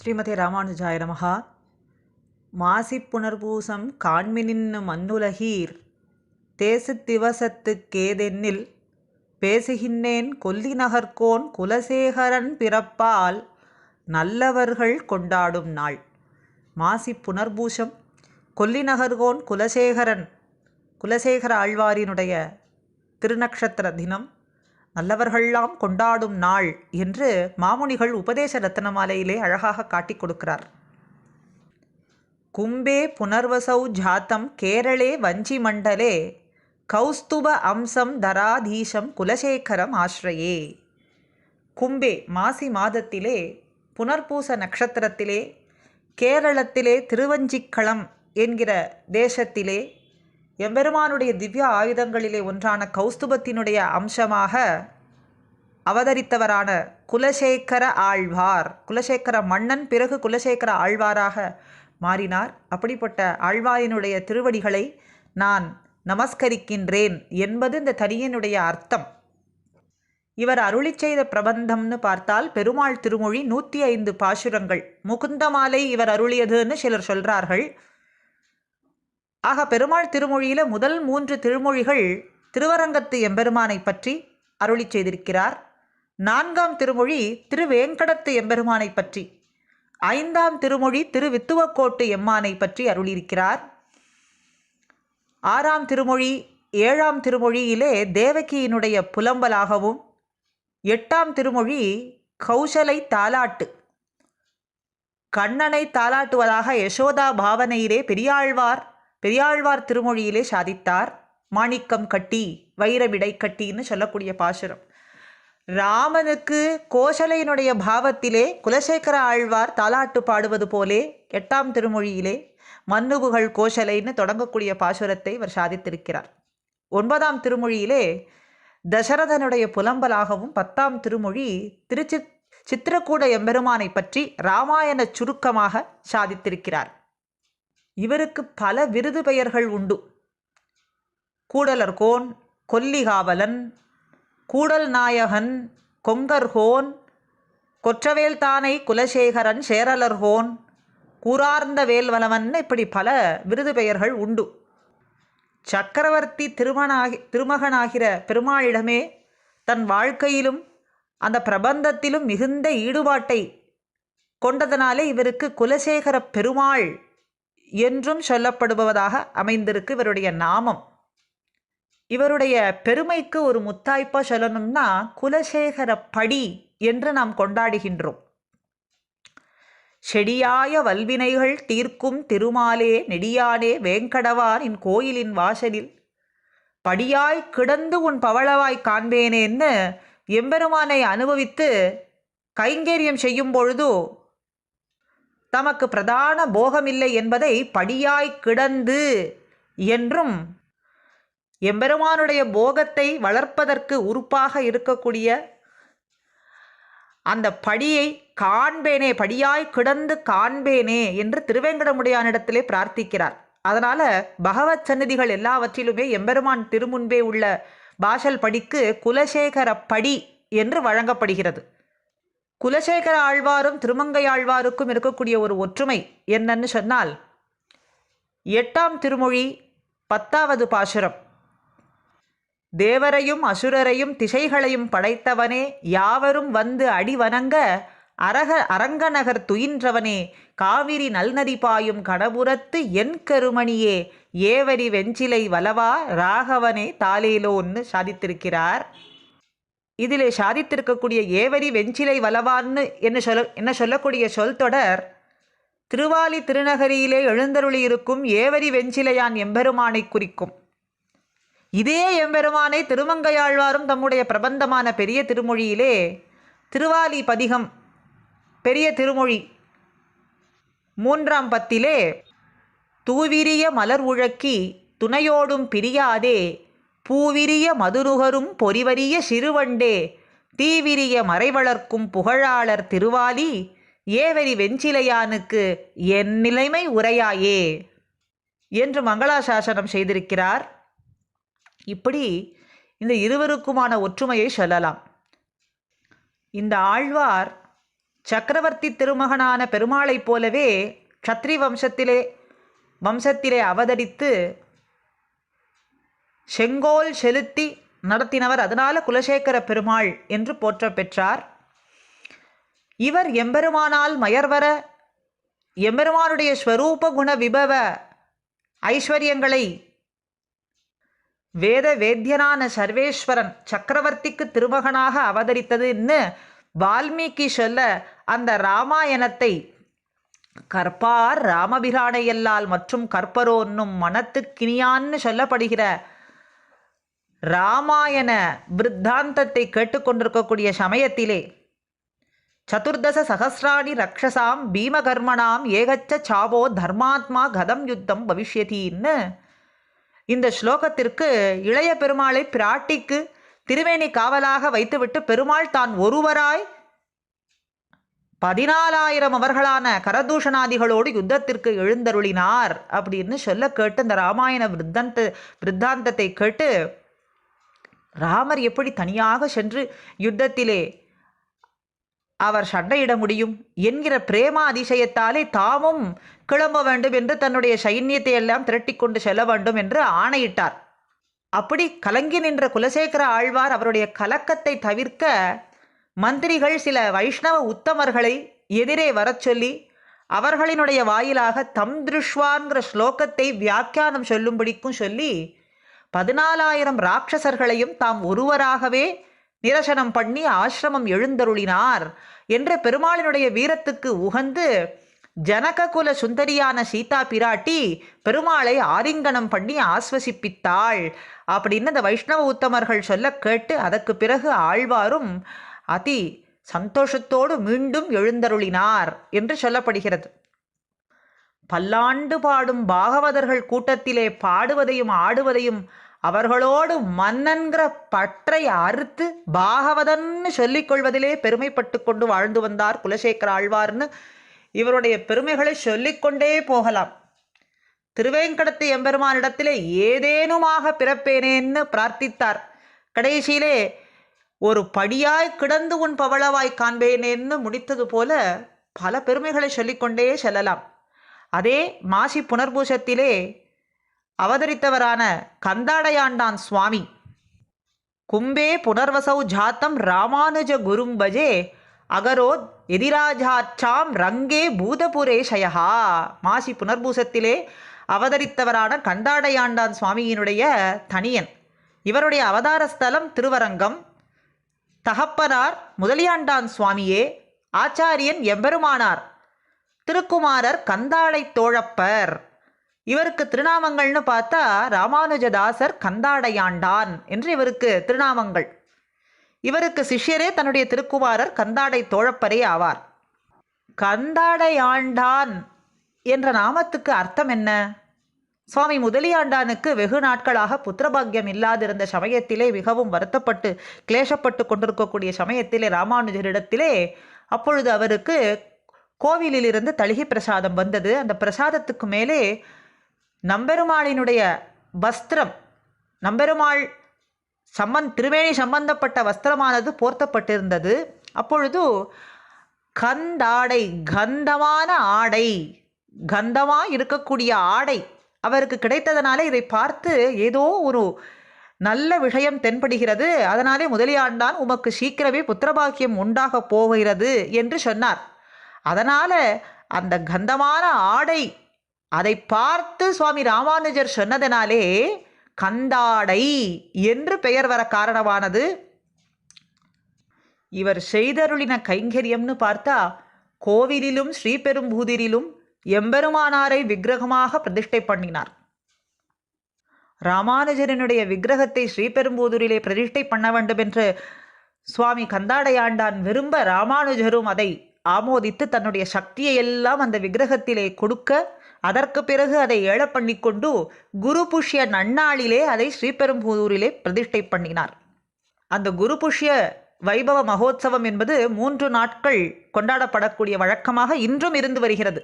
ஸ்ரீமதே ராமானுஜாய நமஹா. மாசிப் புனர்பூசம் காண்மினின்னு மன்னுலகீர் தேசித் திவசத்துக் கேதென்னில் பேசுகின்னேன் கொல்லி நகர்கோன் குலசேகரன் பிறப்பால் நல்லவர்கள் கொண்டாடும் நாள். மாசிப் புனர்பூசம் கொல்லி நகர்கோன் குலசேகர ஆழ்வாரினுடைய திருநக்ஷத்திர தினம், நல்லவர்கள்லாம் கொண்டாடும் நாள் என்று மாமுனிகள் உபதேச ரத்னமாலையிலே அழகாக காட்டிக் கொடுக்கிறார். கும்பே புனர்வசௌ ஜாத்தம் கேரளே வஞ்சி மண்டலே கௌஸ்துப அம்சம் தராதீசம் குலசேகரம் ஆஸ்ரயே. கும்பே மாசி மாதத்திலே புனர்பூச நட்சத்திரத்திலே கேரளத்திலே திருவஞ்சிக்களம் என்கிற தேசத்திலே எம்பெருமானுடைய திவ்ய ஆயுதங்களிலே ஒன்றான கௌஸ்துபத்தினுடைய அம்சமாக அவதரித்தவரான குலசேகர ஆழ்வார், குலசேகர மன்னன் பிறகு குலசேகர ஆழ்வாராக மாறினார். அப்படிப்பட்ட ஆழ்வாரினுடைய திருவடிகளை நான் நமஸ்கரிக்கின்றேன் என்பது இந்த தனியனுடைய அர்த்தம். இவர் அருளி செய்த பிரபந்தம்னு பார்த்தால் பெருமாள் திருமொழி 105 பாசுரங்கள். முகுந்தமாலை இவர் அருளியதுன்னு சிலர் சொல்கிறார்கள். ஆக பெருமாள் திருமொழியில் முதல் 3 திருமொழிகள் திருவரங்கத்து எம்பெருமானை பற்றி அருளி செய்திருக்கிறார். 4ஆம் திருமொழி திருவேங்கடத்து எம்பெருமானை பற்றி, 5ஆம் திருமொழி திருவித்துவக்கோட்டு எம்மானை பற்றி அருளியிருக்கிறார். 6ஆம் திருமொழி 7ஆம் திருமொழியிலே தேவகியினுடைய புலம்பலாகவும், 8ஆம் திருமொழி கௌசலை தாலாட்டு, கண்ணனை தாலாட்டுவதாக யசோதா பாவனையிலே பெரியாழ்வார் திருமொழியிலே சாதித்தார். மாணிக்கம் கட்டி வைரவிடை கட்டின்னு சொல்லக்கூடிய பாசுரம். ராமனுக்கு கோசலையினுடைய பாவத்திலே குலசேகர ஆழ்வார் தாலாட்டு பாடுவது போலே 8ஆம் திருமொழியிலே மன்னுபுகள் கோசலைன்னு தொடங்கக்கூடிய பாசுரத்தை இவர் சாதித்திருக்கிறார். 9ஆம் திருமொழியிலே தசரதனுடைய புலம்பலாகவும், 10ஆம் திருமொழி சித்திரக்கூட எம்பெருமானை பற்றி இராமாயண சுருக்கமாக சாதித்திருக்கிறார். இவருக்கு பல விருது பெயர்கள் உண்டு. கூடலர்கோன், கொல்லிகாவலன், கூடல் நாயகன், கொங்கர்கோன், கொற்றவேல்தானை குலசேகரன், சேரலர்கோன், கூரார்ந்த வேல்வலவன், இப்படி பல விருது பெயர்கள் உண்டு. சக்கரவர்த்தி திருமகனாகிற பெருமாளிடமே தன் வாழ்க்கையிலும் அந்த பிரபந்தத்திலும் மிகுந்த ஈடுபாட்டை கொண்டதனாலே இவருக்கு குலசேகர பெருமாள் என்றும் சொல்லப்படுவதாக அமைந்திருக்கு இவருடைய நாமம். இவருடைய பெருமைக்கு ஒரு முத்தாய்ப்பா சொல்லணும்னா குலசேகர படி என்று நாம் கொண்டாடுகின்றோம். செடியாய வல்வினைகள் தீர்க்கும் திருமாலே நெடியானே வேங்கடவான் கோயிலின் வாசலில் படியாய் கிடந்து உன் பவளவாய் காண்பேனேன்னு எம்பெருமானை அனுபவித்து கைங்கரியம் செய்யும் பொழுது தமக்கு பிரதான போகமில்லை என்பதை படியாய் கிடந்து என்றும், எம்பெருமானுடைய போகத்தை வளர்ப்பதற்கு உறுப்பாக இருக்கக்கூடிய அந்த படியை காண்பேனே, படியாய் கிடந்து காண்பேனே என்று திருவேங்கடமுடையானிடத்திலே பிரார்த்திக்கிறார். அதனால் பகவத் சந்நிதிகள் எல்லாவற்றிலுமே எம்பெருமான் திருமுன்பே உள்ள வாசல் படிக்கு குலசேகர படி என்று வழங்கப்படுகிறது. குலசேகர ஆழ்வாரும் திருமங்கை ஆழ்வாருக்கும் இருக்கக்கூடிய ஒரு ஒற்றுமை என்னன்னு சொன்னால், 8ஆம் திருமொழி 10ஆவது பாசுரம், தேவரையும் அசுரரையும் திசைகளையும் படைத்தவனே, யாவரும் வந்து அடிவணங்க அரங்கநகர் துயின்றவனே, காவிரி நல்நதி பாயும் கடபுரத்து என் கருமணியே, ஏவரி வெஞ்சிலை வலவா ராகவனே தாலேலோன்னு சாதித்திருக்கிறார். இதிலே சாதித்திருக்கக்கூடிய ஏவரி வெஞ்சிலை வலவான்னு என்ன சொல்லக்கூடிய சொல் தொடர் திருவாலி திருநகரியிலே எழுந்தருளியிருக்கும் ஏவரி வெஞ்சிலையான் எம்பெருமானை குறிக்கும். இதே எம்பெருமானை திருமங்கையாழ்வாரும் தம்முடைய பிரபந்தமான பெரிய திருமொழியிலே திருவாலி பதிகம் பெரிய திருமொழி 3ஆம் பத்திலே தூவிரிய மலர் உழக்கி துணையோடும் பிரியாதே பூவிரிய மதுருகரும் பொறிவரிய சிறுவண்டே தீவிரிய மறைவளர்க்கும் புகழாளர் திருவாலி ஏவரி வெஞ்சிலையானுக்கு என் நிலைமை உரையாயே என்று மங்களாசாசனம் செய்திருக்கிறார். இப்படி இந்த இருவருக்குமான ஒற்றுமையை சொல்லலாம். இந்த ஆழ்வார் சக்கரவர்த்தி திருமகனான பெருமாளைப் போலவே க்ஷத்ரி வம்சத்திலே அவதரித்து செங்கோல் செலுத்தி நடத்தினவர். அதனால குலசேகர பெருமாள் என்று போற்ற பெற்றார். இவர் எம்பெருமானால் மயர்வர எம்பெருமானுடைய ஸ்வரூப குண விபவ ஐஸ்வர்யங்களை வேத்தியனான சர்வேஸ்வரன் சக்கரவர்த்திக்கு திருமகனாக அவதரித்ததுன்னு வால்மீகி சொல்ல, அந்த ராமாயணத்தை கற்பார் ராமபிரானையல்லால் மற்றும் கற்பரோன்னும் மனத்துக்கினியான்னு சொல்லப்படுகிற ராமாயண விருத்தாந்தத்தை கேட்டுக்கொண்டிருக்கக்கூடிய சமயத்திலே சதுர்தச சகசிராணி ரக்ஷசாம் பீமகர்மணாம் ஏகச்ச சாவோ தர்மாத்மா கதம் யுத்தம் பவிஷ்யத்தின்னு இந்த ஸ்லோகத்திற்கு இளைய பெருமாளை பிராட்டிக்கு திருவேணி காவலாக வைத்துவிட்டு பெருமாள் தான் ஒருவராய் 14,000 அவர்களான கரதூஷணாதிகளோடு யுத்தத்திற்கு எழுந்தருளினார் அப்படின்னு சொல்ல கேட்டு இந்த ராமாயண விருத்தாந்தத்தை கேட்டு ராமர் எப்படி தனியாக சென்று யுத்தத்திலே அவர் சண்டையிட முடியும் என்கிற பிரேமா அதிசயத்தாலே தாமும் கிளம்ப வேண்டும் என்று தன்னுடைய சைன்யத்தை எல்லாம் திரட்டி கொண்டு செல்ல வேண்டும் என்று ஆணையிட்டார். அப்படி கலங்கி நின்ற குலசேகர ஆழ்வார் அவருடைய கலக்கத்தை தவிர்க்க மந்திரிகள் சில வைஷ்ணவ உத்தமர்களை எதிரே வரச் சொல்லி அவர்களினுடைய வாயிலாக தம் திருஷ்வான்கிற ஸ்லோகத்தை வியாக்கியானம் சொல்லும்படிக்கும் சொல்லி 14,000 ராட்சசர்களையும் தாம் ஒருவராகவே நிரசனம் பண்ணி ஆசிரமம் எழுந்தருளினார் என்ற பெருமாளினுடைய வீரத்துக்கு உகந்து ஜனககுல சுந்தரியான சீதா பிராட்டி பெருமாளை ஆலிங்கனம் பண்ணி ஆஸ்வசிப்பித்தாள் அப்படின்னு இந்த வைஷ்ணவ உத்தமர்கள் சொல்ல கேட்டு அதற்கு பிறகு ஆழ்வாரும் அதி சந்தோஷத்தோடு மீண்டும் எழுந்தருளினார் என்று சொல்லப்படுகிறது. பல்லாண்டு பாடும் பாகவதர்கள் கூட்டத்திலே பாடுவதையும் ஆடுவதையும் அவர்களோடு மன்னன்கிற பற்றை அறுத்து பாகவதன்னு சொல்லிக்கொள்வதிலே பெருமைப்பட்டு கொண்டு வாழ்ந்து வந்தார் குலசேகர ஆழ்வார்னு இவருடைய பெருமைகளை சொல்லிக்கொண்டே போகலாம். திருவேங்கடத்து எம்பெருமானிடத்திலே ஏதேனுமாக பிறப்பேனேன்னு பிரார்த்தித்தார். கடைசியிலே ஒரு படியாய் கிடந்து உன் பவளவாய் காண்பேனேன்னு முடித்தது போல பல பெருமைகளை சொல்லிக்கொண்டே செல்லலாம். அதே மாசி புனர்பூசத்திலே அவதரித்தவரான கந்தாடையாண்டான் சுவாமி கும்பே புனர்வசௌ ஜாத்தம் ராமானுஜ குரும்பஜே அகரோத் எதிராஜாச்சாம் ரங்கே பூதபுரேஷயா. மாசி புனர்பூசத்திலே அவதரித்தவரான கந்தாடையாண்டான் சுவாமியினுடைய தனியன். இவருடைய அவதார ஸ்தலம் திருவரங்கம். தகப்பனார் முதலியாண்டான் சுவாமியே, ஆச்சாரியன் எம்பெருமானார், திருக்குமாரர் கந்தாடை தோழப்பர். இவருக்கு திருநாமங்கள்னு பார்த்தா ராமானுஜதாசர் கந்தாடையாண்டான் என்று இவருக்கு திருநாமங்கள். இவருக்கு சிஷ்யரே தன்னுடைய திருக்குமாரர் கந்தாடை தோழப்பரே ஆவார். கந்தாடையாண்டான் என்ற நாமத்துக்கு அர்த்தம் என்ன? சுவாமி முதலியாண்டானுக்கு வெகு நாட்களாக புத்திரபாக்கியம் இல்லாதிருந்த சமயத்திலே மிகவும் வருத்தப்பட்டு கிளேசப்பட்டு கொண்டிருக்கக்கூடிய சமயத்திலே ராமானுஜரிடத்திலே அப்பொழுது அவருக்கு கோவிலிலிருந்து தளிகை பிரசாதம் வந்தது. அந்த பிரசாதத்துக்கு மேலே நம்பெருமாளினுடைய வஸ்திரம், நம்பெருமாள் திருவேணி சம்பந்தப்பட்ட வஸ்திரமானது போர்த்தப்பட்டிருந்தது. அப்பொழுது கந்தாடை, கந்தமான ஆடை, கந்தமாக இருக்கக்கூடிய ஆடை அவருக்கு கிடைத்ததனாலே இதை பார்த்து ஏதோ ஒரு நல்ல விஷயம் தென்படுகிறது. அதனாலே முதலியாண்டான் உமக்கு சீக்கிரமே புத்திரபாக்கியம் உண்டாக போகிறது என்று சொன்னார். அதனால் அந்த கந்தமான ஆடை அதை பார்த்து சுவாமி ராமானுஜர் சொன்னதனாலே கந்தாடை என்று பெயர் வர காரணமானது. இவர் செய்தருளின கைங்கரியம்னு பார்த்தா கோவிலிலும் ஸ்ரீபெரும்பூதிரிலும் எம்பெருமானாரை விக்கிரகமாக பிரதிஷ்டை பண்ணினார். ராமானுஜரனுடைய விக்கிரகத்தை ஸ்ரீபெரும்பூதூரிலே பிரதிஷ்டை பண்ண வேண்டும் என்று சுவாமி கந்தாடையாண்டான் விரும்ப ராமானுஜரும் அதை ஆமோதித்து தன்னுடைய சக்தியை எல்லாம் அந்த விக்கிரகத்திலே கொடுக்க, அதற்கு பிறகு அதை ஏழ பண்ணி கொண்டு குரு புஷ்ய நன்னாளிலே அதை ஸ்ரீபெரும்பூதூரிலே பிரதிஷ்டை பண்ணினார். அந்த குரு புஷ்ய வைபவ மகோத்சவம் என்பது 3 நாட்கள் கொண்டாடப்படக்கூடிய வழக்கமாக இன்றும் இருந்து வருகிறது.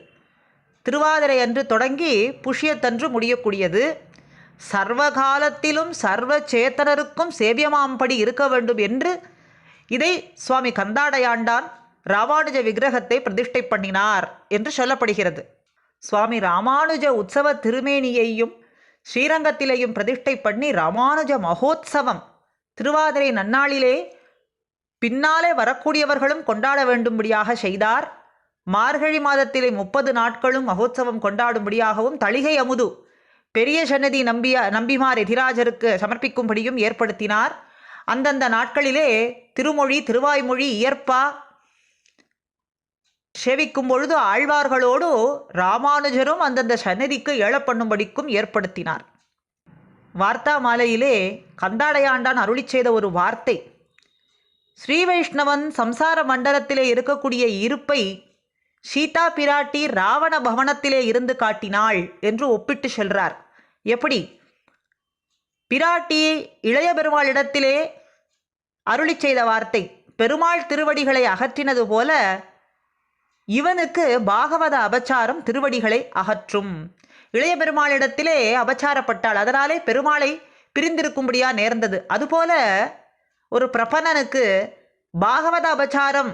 திருவாதிரை அன்று தொடங்கி புஷ்யத்தன்று முடியக்கூடியது. சர்வகாலத்திலும் சர்வ சேத்தனருக்கும் சேவியமாம்படி இருக்க வேண்டும் என்று இதை சுவாமி கந்தாடையாண்டான் ராமானுஜ விக்கிரகத்தை பிரதிஷ்டை பண்ணினார் என்று சொல்லப்படுகிறது. சுவாமி ராமானுஜ உற்சவ திருமேனியையும் ஸ்ரீரங்கத்திலேயும் பிரதிஷ்டை பண்ணி ராமானுஜ மகோத்சவம் திருவாதிரை நன்னாளிலே பின்னாலே வரக்கூடியவர்களும் கொண்டாட வேண்டும்படியாக செய்தார். மார்கழி மாதத்திலே 30 நாட்களும் மகோத்சவம் கொண்டாடும்படியாகவும் தளிகை அமுது பெரிய சன்னதி நம்பிமார் எதிராஜருக்கு சமர்ப்பிக்கும்படியும் ஏற்படுத்தினார். அந்தந்த நாட்களிலே திருமொழி திருவாய்மொழி இயற்பா சேவிக்கும் பொழுது ஆழ்வார்களோடு ராமானுஜரும் அந்தந்த சன்னதிக்கு ஏழப்பண்ணும்படிக்கும் ஏற்படுத்தினார். வார்த்தா மாலையிலே கந்தாடையாண்டான் அருளி செய்த ஒரு வார்த்தை, ஸ்ரீ வைஷ்ணவன் சம்சார மண்டலத்திலே இருக்கக்கூடிய இருப்பை சீதா பிராட்டி ராவண பவனத்திலே இருந்து காட்டினாள் என்று ஒப்பிட்டு சொல்றார். எப்படி? பிராட்டி இளைய பெருமாளிடத்திலே அருளி செய்த வார்த்தை பெருமாள் திருவடிகளை அகற்றினது போல இவனுக்கு பாகவத அபச்சாரம் திருவடிகளை அகற்றும். இளைய பெருமாளிடத்திலே அபச்சாரப்பட்டாள், அதனாலே பெருமாளை பிரிந்திருக்கும்படியா நேர்ந்தது. அதுபோல ஒரு பிரபன்னனுக்கு பாகவத அபச்சாரம்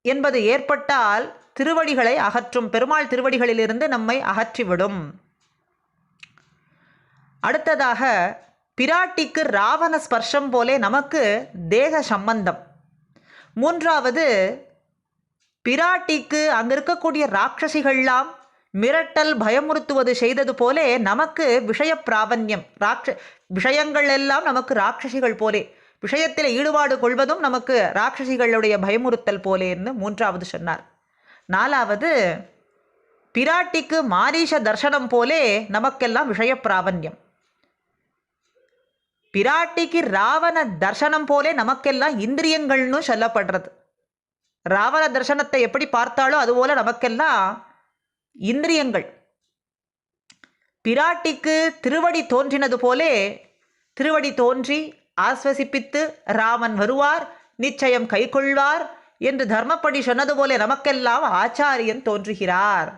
என்பது ஏற்பட்டால் திருவடிகளை அகற்றும், பெருமாள் திருவடிகளிலிருந்து நம்மை அகற்றிவிடும். அடுத்ததாக பிராட்டிக்கு ராவண ஸ்பர்ஷம் போலே நமக்கு தேக சம்பந்தம். மூன்றாவது, பிராட்டிக்கு அங்கே இருக்கக்கூடிய ராட்சசிகள்லாம் மிரட்டல் பயமுறுத்துவது செய்தது போலே நமக்கு விஷய பிராபன்யம், விஷயங்கள் எல்லாம் நமக்கு ராட்சசிகள் போலே, விஷயத்தில் ஈடுபாடு கொள்வதும் நமக்கு ராட்சசிகளுடைய பயமுறுத்தல் போலேன்னு மூன்றாவது சொன்னார். நாலாவது, பிராட்டிக்கு மாரீஷ தர்சனம் போலே நமக்கெல்லாம் விஷய பிராபன்யம். பிராட்டிக்கு ராவண தர்சனம் போலே நமக்கெல்லாம் இந்திரியங்கள்னு சொல்லப்படுறது. ராவண தர்சனத்தை எப்படி பார்த்தாலோ அதுபோல நமக்கெல்லாம் இந்திரியங்கள். பிராட்டிக்கு திருவடி தோன்றினது போலே திருவடி தோன்றி ஆஸ்வசிப்பித்து ராமன் வருவார், நிச்சயம் கைக்கொள்வார் என்று தர்மப்படி சொன்னது போலே நமக்கெல்லாம் ஆச்சாரியன் தோன்றுகிறார்.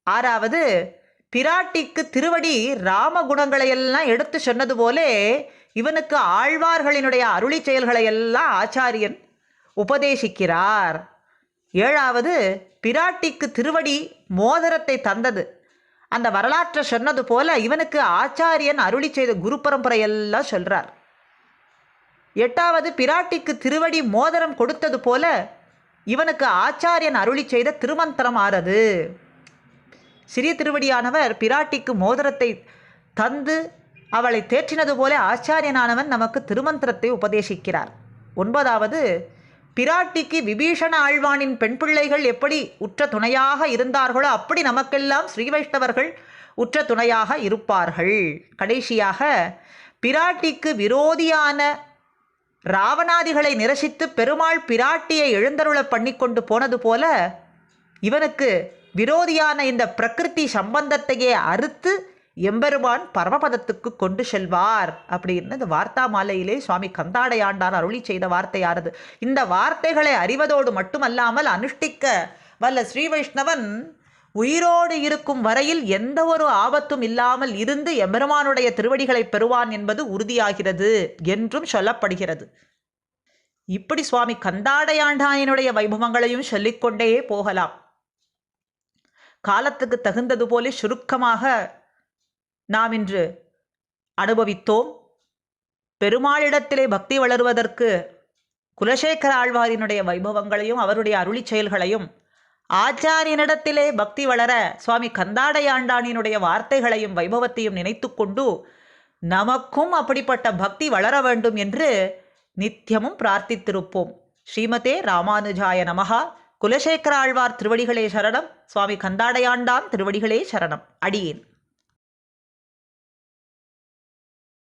ஆறாவது, பிராட்டிக்கு திருவடி ராம குணங்களையெல்லாம் எடுத்து சொன்னது போலே இவனுக்கு ஆழ்வார்களினுடைய அருளி செயல்களையெல்லாம் ஆச்சாரியன் உபதேசிக்கிறார். ஏழாவது, பிராட்டிக்கு திருவடி மோதிரத்தை தந்தது, அந்த வரலாற்றை சொன்னது போல இவனுக்கு ஆச்சாரியன் அருளி செய்த குரு பரம்பரையெல்லாம் சொல்றார். எட்டாவது, பிராட்டிக்கு திருவடி மோதிரம் கொடுத்தது போல இவனுக்கு ஆச்சாரியன் அருளி செய்த திருமந்திரம் ஆறது. சிறிய திருவடியானவர் பிராட்டிக்கு மோதிரத்தை தந்து அவளை தேற்றினது போல ஆச்சாரியனானவன் நமக்கு திருமந்திரத்தை உபதேசிக்கிறார். ஒன்பதாவது, பிராட்டிக்கு விபீஷண ஆழ்வானின் பெண் பிள்ளைகள் எப்படி உற்ற துணையாக இருந்தார்களோ அப்படி நமக்கெல்லாம் ஸ்ரீ வைஷ்ணவர்கள் உற்ற துணையாக இருப்பார்கள். கடைசியாக, பிராட்டிக்கு விரோதியான ராவணாதிகளை நிரசித்து பெருமாள் பிராட்டியை எழுந்தருள பண்ணி கொண்டு போனது போல இவனுக்கு விரோதியான இந்த பிரகிருதி சம்பந்தத்தையே அறுத்து எம்பெருமான் பரமபதத்துக்கு கொண்டு செல்வார் அப்படின்னு இந்த வார்த்தா மாலையிலே சுவாமி கந்தாடையாண்டார் அருளி செய்த வார்த்தையானது. இந்த வார்த்தைகளை அறிவதோடு மட்டுமல்லாமல் அனுஷ்டிக்க வல்ல ஸ்ரீ வைஷ்ணவன் உயிரோடு இருக்கும் வரையில் எந்த ஒரு ஆபத்தும் இல்லாமல் இருந்து எம்பெருமானுடைய திருவடிகளை பெறுவான் என்பது உறுதியாகிறது என்றும் சொல்லப்படுகிறது. இப்படி சுவாமி கந்தாடையாண்டானினுடைய வைபவங்களையும் சொல்லிக்கொண்டே போகலாம். காலத்துக்கு தகுந்தது போல சுருக்கமாக நாம் இன்று அனுபவித்தோம். பெருமாளிடத்திலே பக்தி வளருவதற்கு குலசேகர ஆழ்வாரினுடைய வைபவங்களையும் அவருடைய அருளி செயல்களையும், ஆச்சாரியனிடத்திலே பக்தி வளர சுவாமி கந்தாடையாண்டானினுடைய வார்த்தைகளையும் வைபவத்தையும் நினைத்து கொண்டு நமக்கும் அப்படிப்பட்ட பக்தி வளர வேண்டும் என்று நித்தியமும் பிரார்த்தித்திருப்போம். ஸ்ரீமதே ராமானுஜாய நமஹா. குலசேகர ஆழ்வார் திருவடிகளே சரணம். சுவாமி கந்தாடையாண்டான் திருவடிகளே சரணம். அடியேன்.